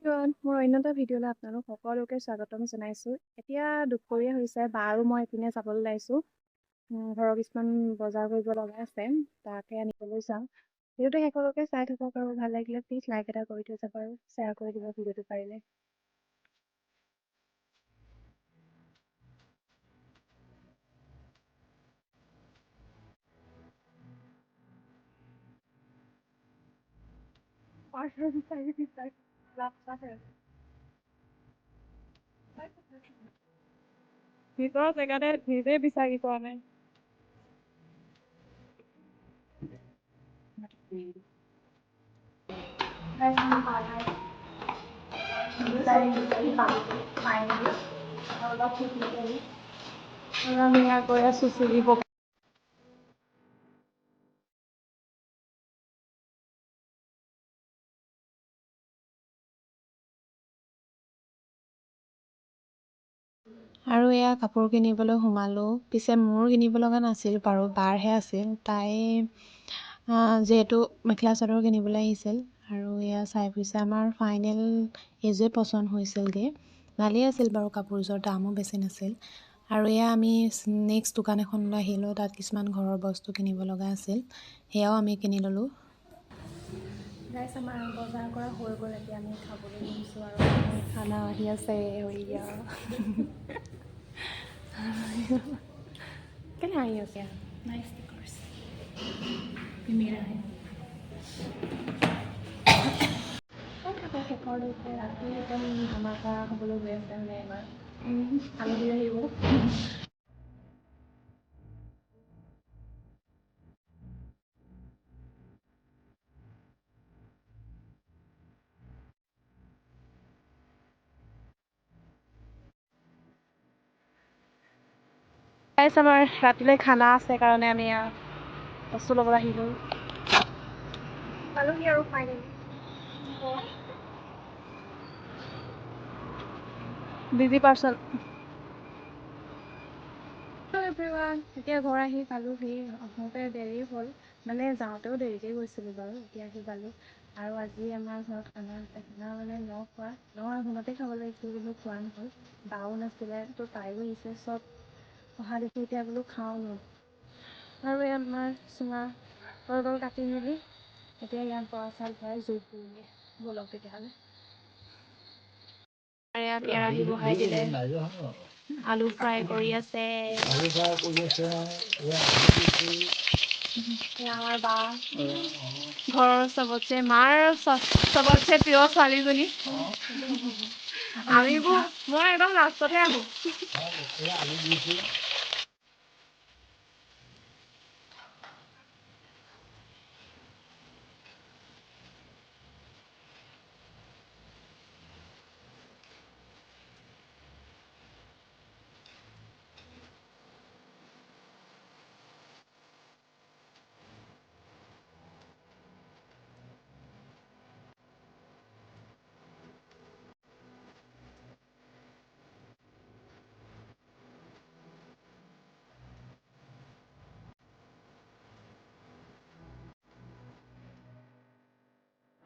মোৰ অন্য এটা ভিডিঅ'লৈ আপোনালোক সকলোকে স্বাগতম জনাইছোঁ। এতিয়া দুপৰীয়া হৈছে, বা আৰু মই এইপিনে যাবলৈ ওলাইছোঁ। ঘৰৰ কিছুমান বজাৰ কৰিব লগা আছে, তাকে আনিবলৈ যাওঁ। ভিডিঅ'টো শেষলৈকে চাই থাকক আৰু ভাল লাগিলে প্লিজ লাইক এটা কৰি থৈ যাব আৰু শ্বেয়াৰ কৰি দিব ভিডিঅ'টো পাৰিলে। ভিতৰৰ জেগাতে নিজে বিচাৰি পোৱা নাই। আমি গৈ আছো চিৰিব। আৰু এয়া কাপোৰ কিনিবলৈ সোমালোঁ। পিছে মোৰ কিনিব লগা নাছিল বাৰু, বাৰহে আছিল। তাই যিহেতু মেখেলা চাদৰ কিনিবলৈ আহিছিল, আৰু এয়া চাই ফুৰিছে। আমাৰ ফাইনেল এইযোৰে পচন্দ হৈছিলগৈ। ভালেই আছিল বাৰু, কাপোৰযোৰ দামো বেছি নাছিল। আৰু এয়া আমি নেক্সট দোকান এখনলৈ আহিলোঁ। তাত কিছুমান ঘৰৰ বস্তু কিনিব লগা আছিল, সেয়াও আমি কিনি ল'লোঁ। গাইছ, আমাৰ বজাৰ কৰা হৈ গ'ল। এতিয়া আমি খাবলৈ গৈছোঁ আৰু খানা আহি আছে। কেনে আহি আছে? নাইচ ষ্টিকাৰ্ছ মেৰা হে। শেষৰলৈকে ৰাতি একদম ধামাকা হ'বলৈ গৈ আছে মানে এবাৰ আলহী আহিব। গাইছ, আমাৰ ৰাতিলৈ খানা আছে কাৰণে আমি বস্তু ল'বলৈ আহিলোঁ। পালোহি আৰু ফাইনেলি বিজি পাৰ্চন। এতিয়া ঘৰ আহি পালোহি। আহোঁতে দেৰি হ'ল, মানে যাওঁতেও দেৰিকৈ গৈছিলোঁ বাৰু, এতিয়া আহি পালোঁ। আৰু আজি আমাৰ ঘৰত খানা আছে। খানা মানে খোৱা আহোঁতে খাব লাগিছিল, কিন্তু খোৱা নহ'ল। বাও নাছিলে, তো তাইও আহিছে। চব অহা দেখি এতিয়া বোলো খাওঁ ন। আৰু ইয়াত আমাৰ চুঙা হৈ গ'ল কাটি মেলি। এতিয়া ইয়াত বৰা চাউল ভৰাই জুই পুৰিমগৈ। ব'লক তেতিয়াহ'লে। ইয়াত কেৰাহী বহাই দিলে, আলু ফ্ৰাই কৰি আছে। আমাৰ বা ঘৰৰ চবতছে প্ৰিয় ছোৱালীজনী। মই একদম লাষ্টতহে আহোঁ।